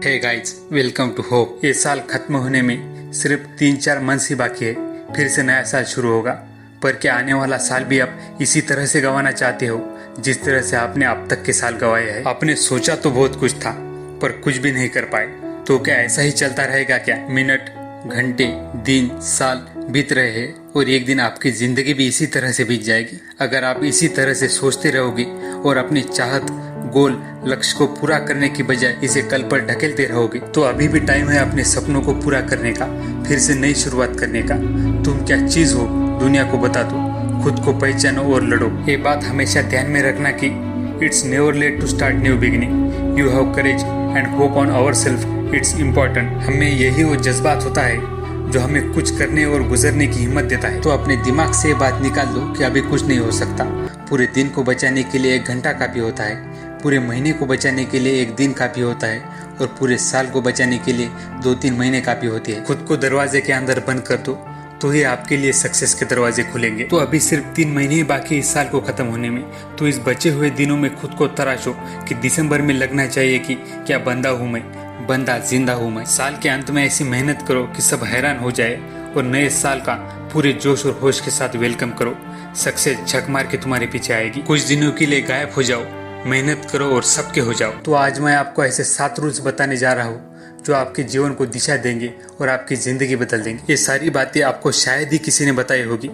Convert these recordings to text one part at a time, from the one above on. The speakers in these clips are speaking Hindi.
Hey guys, welcome to Hope. ये साल खत्म होने में सिर्फ 3-4 मंथ ही बाकी है, फिर से नया साल शुरू होगा। पर क्या आने वाला साल भी आप इसी तरह से गंवाना चाहते हो जिस तरह से आपने अब तक के साल गंवाए हैं? आपने सोचा तो बहुत कुछ था पर कुछ भी नहीं कर पाए, तो क्या ऐसा ही चलता रहेगा क्या? मिनट, घंटे, दिन, साल बीत रहे हैं और एक दिन आपकी जिंदगी भी इसी तरह से बीत जाएगी। अगर आप इसी तरह से सोचते रहोगे और अपनी चाहत, गोल, लक्ष्य को पूरा करने की बजाय इसे कल पर ढकेलते रहोगे, तो अभी भी टाइम है अपने सपनों को पूरा करने का, फिर से नई शुरुआत करने का। तुम क्या चीज हो दुनिया को बता दो, खुद को पहचानो और लड़ो। ये बात हमेशा ध्यान में रखना कि it's never late to start new beginning. You have courage and hope on ourself, it's important. हमें यही वो जज्बात होता है जो हमें कुछ करने और गुजरने की हिम्मत देता है। तो अपने दिमाग से ये बात निकाल दो कि अभी कुछ नहीं हो सकता। पूरे दिन को बचाने के लिए 1 घंटा काफी होता है, पूरे महीने को बचाने के लिए 1 दिन काफी होता है और पूरे साल को बचाने के लिए 2-3 महीने काफी होते हैं। खुद को दरवाजे के अंदर बंद कर दो तो ही आपके लिए सक्सेस के दरवाजे खुलेंगे। तो अभी सिर्फ 3 महीने ही बाकी इस साल को खत्म होने में, तो इस बचे हुए दिनों में खुद को तराशो कि दिसंबर में लगना चाहिए कि क्या बंदा हूँ मैं, बंदा जिंदा हूँ मैं। साल के अंत में ऐसी मेहनत करो कि सब हैरान हो जाए और नए साल का पूरे जोश और होश के साथ वेलकम करो। सक्सेस झक मार के तुम्हारे पीछे आएगी। कुछ दिनों के लिए गायब हो जाओ, मेहनत करो और सबके हो जाओ। तो आज मैं आपको ऐसे 7 रूल्स बताने जा रहा हूँ जो आपके जीवन को दिशा देंगे और आपकी जिंदगी बदल देंगे। ये सारी बातें आपको शायद ही किसी ने बताई होगी,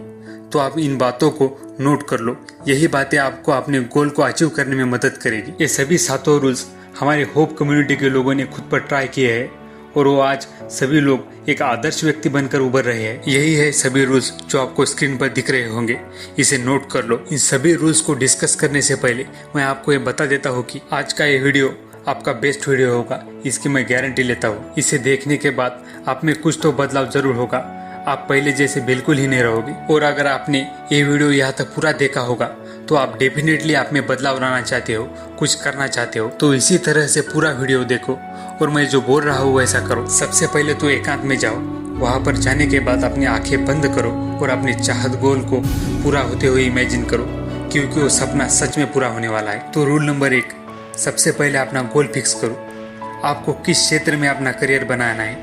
तो आप इन बातों को नोट कर लो। यही बातें आपको अपने गोल को अचीव करने में मदद करेगी। ये सभी 7 रूल्स हमारे होप कम्युनिटी के लोगों ने खुद पर ट्राई किए हैं और वो आज सभी लोग एक आदर्श व्यक्ति बनकर उभर रहे हैं। यही है सभी रूल्स जो आपको स्क्रीन पर दिख रहे होंगे, इसे नोट कर लो। इन सभी रूल्स को डिस्कस करने से पहले मैं आपको ये बता देता हूँ कि आज का ये वीडियो आपका बेस्ट वीडियो होगा, इसकी मैं गारंटी लेता हूँ। इसे देखने के बाद आप में कुछ तो बदलाव जरूर होगा, आप पहले जैसे बिल्कुल ही नहीं रहोगे। और अगर आपने ये वीडियो यहाँ तक पूरा देखा होगा तो आप डेफिनेटली आप में बदलाव लाना चाहते हो, कुछ करना चाहते हो, तो इसी तरह से पूरा वीडियो देखो और मैं जो बोल रहा हूँ वैसा करो। सबसे पहले तो एकांत में जाओ, वहाँ पर जाने के बाद अपनी आंखें बंद करो और अपने चाहत गोल को पूरा होते हुए इमेजिन करो, क्योंकि वो सपना सच में पूरा होने वाला है। तो रूल नंबर 1, सबसे पहले अपना गोल फिक्स करो। आपको किस क्षेत्र में अपना करियर बनाना है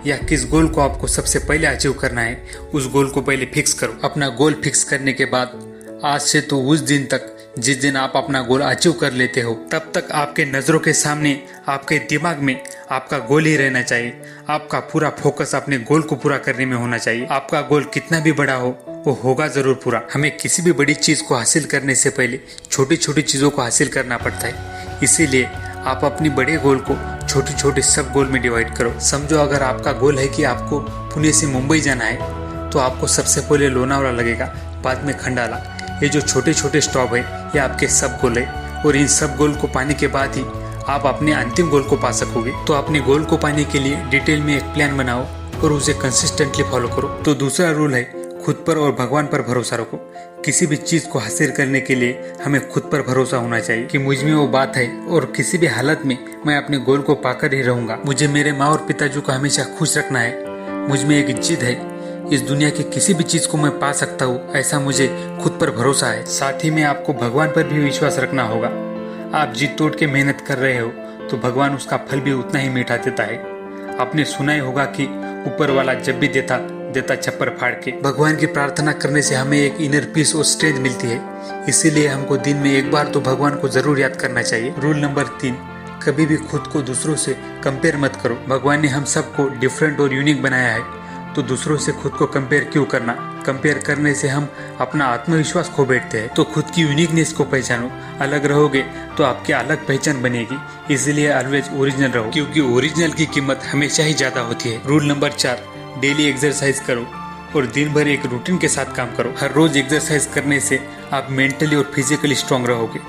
या किस गोल को आपको सबसे पहले अचीव करना है, उस गोल को पहले फिक्स करो। अपना गोल फिक्स करने के बाद आज से तो उस दिन तक जिस दिन आप अपना गोल अचीव कर लेते हो, तब तक आपके नजरों के सामने, आपके दिमाग में आपका गोल ही रहना चाहिए। आपका पूरा फोकस अपने गोल को पूरा करने में होना चाहिए। आपका गोल कितना भी बड़ा हो, वो होगा जरूर पूरा। हमें किसी भी बड़ी चीज को हासिल करने से पहले छोटी छोटी चीजों को हासिल करना पड़ता है। इसीलिए आप अपनी बड़े गोल को छोटे छोटे सब गोल में डिवाइड करो। समझो अगर आपका गोल है कि आपको पुणे से मुंबई जाना है, तो आपको सबसे पहले लोनावला लगेगा, बाद में खंडाला। ये जो छोटे छोटे स्टॉप है ये आपके सब गोल है और इन सब गोल को पाने के बाद ही आप अपने अंतिम गोल को पा सकोगे। तो अपने गोल को पाने के लिए डिटेल में एक प्लान बनाओ और उसे कंसिस्टेंटली फॉलो करो। तो दूसरा रूल है खुद पर और भगवान पर भरोसा रखो। किसी भी चीज को हासिल करने के लिए हमें खुद पर भरोसा होना चाहिए कि मुझ में वो बात है और किसी भी हालत में मैं अपने गोल को पाकर ही रहूंगा। मुझे मेरे माँ और पिताजी को हमेशा खुश रखना है। मुझ में एक जिद है, इस दुनिया की किसी भी चीज को मैं पा सकता हूँ, ऐसा मुझे खुद पर भरोसा है। साथ ही में आपको भगवान पर भी विश्वास रखना होगा। आप जिद तोड़ के मेहनत कर रहे हो तो भगवान उसका फल भी उतना ही मीठा देता है। आपने सुना ही होगा कि ऊपर वाला जब भी देता छप्पर फाड़ के। भगवान की प्रार्थना करने से हमें एक इनर पीस और स्ट्रेंथ मिलती है। इसीलिए हमको दिन में एक बार तो भगवान को जरूर याद करना चाहिए। रूल नंबर 3, कभी भी खुद को दूसरों से कंपेयर मत करो। भगवान ने हम सबको डिफरेंट और यूनिक बनाया है, तो दूसरों से खुद को कंपेयर क्यों करना? कंपेयर करने से हम अपना आत्मविश्वास खो बैठते हैं। तो खुद की यूनिकनेस को पहचानो। अलग रहोगे तो आपकी अलग पहचान बनेगी। इसलिए ऑलवेज ओरिजिनल रहो, क्योंकि ओरिजिनल की कीमत हमेशा ही ज्यादा होती है। रूल नंबर 4, डेली एक्सरसाइज करो और दिन भर एक रूटीन के साथ काम करो। हर रोज एक्सरसाइज करने से आप मेंटली और फिजिकली स्ट्रांग रहोगे।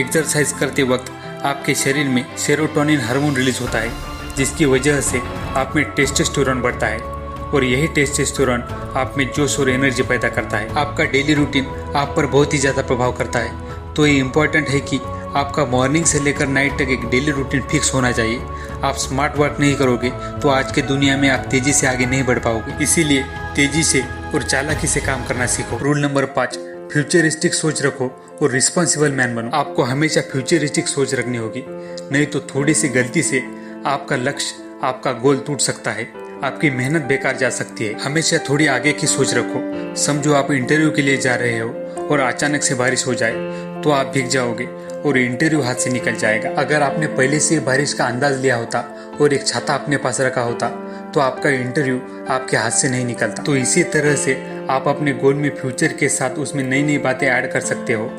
एक्सरसाइज करते वक्त आपके शरीर में सेरोटोनिन हार्मोन रिलीज होता है, जिसकी वजह से आप में टेस्टोस्टेरोन बढ़ता है और यही टेस्टोस्टेरोन आप में जोश और एनर्जी पैदा करता है। आपका डेली रूटीन आप पर बहुत ही ज्यादा प्रभाव करता है, तो ये इम्पोर्टेंट है कि आपका मॉर्निंग से लेकर नाइट तक एक डेली रूटीन फिक्स होना चाहिए। आप स्मार्ट वर्क नहीं करोगे तो आज के दुनिया में आप तेजी से आगे नहीं बढ़ पाओगे। इसीलिए तेजी से और चालाकी से काम करना सीखो। रूल नंबर 5, फ्यूचरिस्टिक सोच रखो और रिस्पॉन्सिबल मैन बनो। आपको हमेशा फ्यूचरिस्टिक सोच रखनी होगी, नहीं तो थोड़ी सी गलती से आपका लक्ष्य, आपका गोल टूट सकता है, आपकी मेहनत बेकार जा सकती है। हमेशा थोड़ी आगे की सोच रखो। समझो आप इंटरव्यू के लिए जा रहे हो और अचानक से बारिश हो जाए तो आप भीग जाओगे और इंटरव्यू हाथ से निकल जाएगा। अगर आपने पहले से बारिश का अंदाज लिया होता और एक छाता अपने पास रखा होता तो आपका इंटरव्यू आपके हाथ से नहीं निकलता। तो इसी तरह से आप अपने गोल में फ्यूचर के साथ उसमें नई नई बातें ऐड कर सकते हो।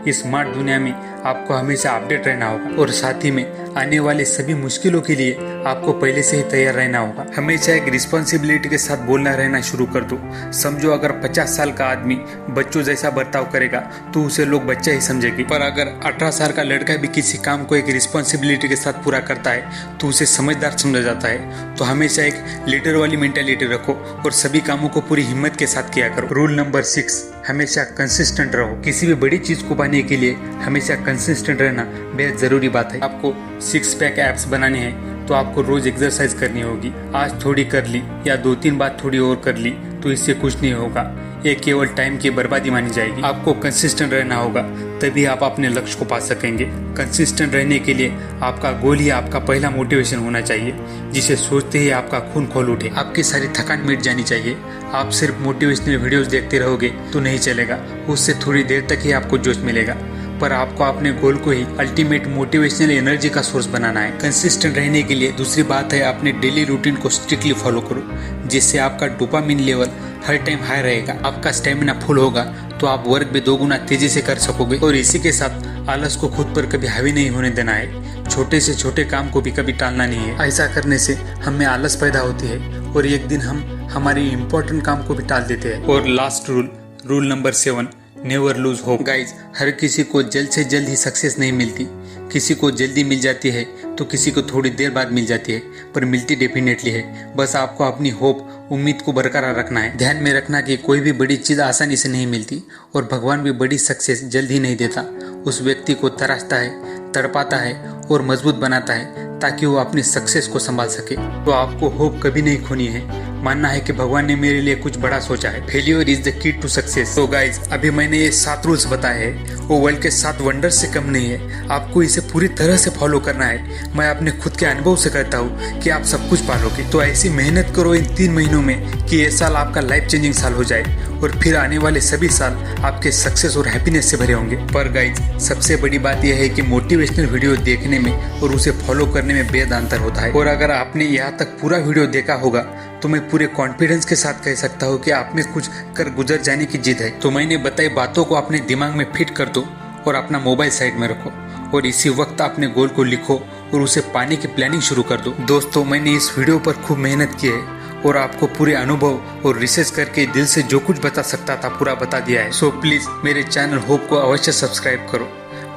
इस स्मार्ट दुनिया में आपको हमेशा अपडेट रहना होगा और साथ ही में आने वाले सभी मुश्किलों के लिए आपको पहले से ही तैयार रहना होगा। हमेशा एक रिस्पॉन्सिबिलिटी के साथ बोलना रहना शुरू कर दो। समझो अगर 50 साल का आदमी बच्चों जैसा बर्ताव करेगा तो उसे लोग बच्चा ही समझेंगे, पर अगर 18 साल का लड़का भी किसी काम को एक रिस्पॉन्सिबिलिटी के साथ पूरा करता है तो उसे समझदार समझा जाता है। तो हमेशा एक लीडर वाली मेंटालिटी रखो और सभी कामों को पूरी हिम्मत के साथ किया करो। रूल नंबर 6, हमेशा कंसिस्टेंट रहो। किसी भी बड़ी चीज को पाने के लिए हमेशा कंसिस्टेंट रहना बेहद जरूरी बात है। आपको 6 पैक एप्स बनाने हैं तो आपको रोज एक्सरसाइज करनी होगी। आज थोड़ी कर ली या 2-3 बार थोड़ी और कर ली तो इससे कुछ नहीं होगा, ये केवल टाइम की बर्बादी मानी जाएगी। आपको कंसिस्टेंट रहना होगा, तभी आप अपने लक्ष्य को पा सकेंगे। कंसिस्टेंट रहने के लिए आपका गोल ही आपका पहला मोटिवेशन होना चाहिए, जिसे सोचते ही आपका खून खोल उठे, आपकी सारी थकान मिट जानी चाहिए। आप सिर्फ मोटिवेशनल वीडियोस देखते रहोगे तो नहीं चलेगा, उससे थोड़ी देर तक ही आपको जोश मिलेगा, पर आपको अपने गोल को ही अल्टीमेट मोटिवेशनल एनर्जी का सोर्स बनाना है। कंसिस्टेंट रहने के लिए दूसरी बात है अपने डेली रूटीन को स्ट्रिक्टली फॉलो करो, जिससे आपका डोपामिन लेवल हर टाइम हाई रहेगा, आपका स्टेमिना फुल होगा तो आप वर्क भी 2 गुना तेजी से कर सकोगे। और इसी के साथ आलस को खुद पर कभी हावी नहीं होने देना है। छोटे से छोटे काम को भी कभी टालना नहीं है। ऐसा करने से हमें आलस पैदा होती है और एक दिन हम हमारे इम्पोर्टेंट काम को भी टाल देते हैं। और last rule number 7, never lose hope. Guys, हर किसी को जल्द से जल्द ही सक्सेस नहीं मिलती। किसी को जल्दी मिल जाती है तो किसी को थोड़ी देर बाद मिल जाती है, पर मिलती डेफिनेटली है। बस आपको अपनी होप, उम्मीद को बरकरार रखना है। ध्यान में रखना कि कोई भी बड़ी चीज आसानी से नहीं मिलती और भगवान भी बड़ी सक्सेस जल्द ही नहीं देता। उस व्यक्ति को तराशता है, तड़पाता है और मजबूत बनाता है ताकि वो अपनी सक्सेस को संभाल सके। तो आपको होप कभी नहीं खोनी है, मानना है कि भगवान ने मेरे लिए कुछ बड़ा सोचा है। Failure is the key to success. तो गाइज, अभी मैंने ये 7 रूल्स बताए हैं, वो वर्ल्ड के 7 वंडर से कम नहीं है। आपको इसे पूरी तरह से फॉलो करना है। मैं अपने खुद के अनुभव से कहता हूँ कि आप सब कुछ पालोगे। तो ऐसी मेहनत करो इन 3 महीनों में कि ये साल आपका लाइफ चेंजिंग साल हो जाए और फिर आने वाले सभी साल आपके सक्सेस और हैप्पीनेस से भरे होंगे। पर गाइज, सबसे बड़ी बात यह है कि मोटिवेशनल वीडियो देखने में और उसे फॉलो करने में बेहद अंतर होता है। और अगर आपने यहाँ तक पूरा वीडियो देखा होगा तो मैं पूरे कॉन्फिडेंस के साथ कह सकता हूँ कि आप में कुछ कर गुजर जाने की जिद है। तो मैंने बताई बातों को अपने दिमाग में फिट कर दो और अपना मोबाइल साइड में रखो और इसी वक्त अपने गोल को लिखो और उसे पाने की प्लानिंग शुरू कर दो। दोस्तों, मैंने इस वीडियो पर खूब मेहनत की है और आपको पूरे अनुभव और रिसर्च करके दिल से जो कुछ बता सकता था पूरा बता दिया है। सो प्लीज मेरे चैनल होप को अवश्य सब्सक्राइब करो।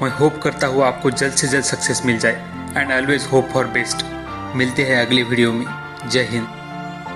मैं होप करता हूँ आपको जल्द से जल्द सक्सेस मिल जाए and always hope for best. मिलते हैं अगली वीडियो में। जय हिंद।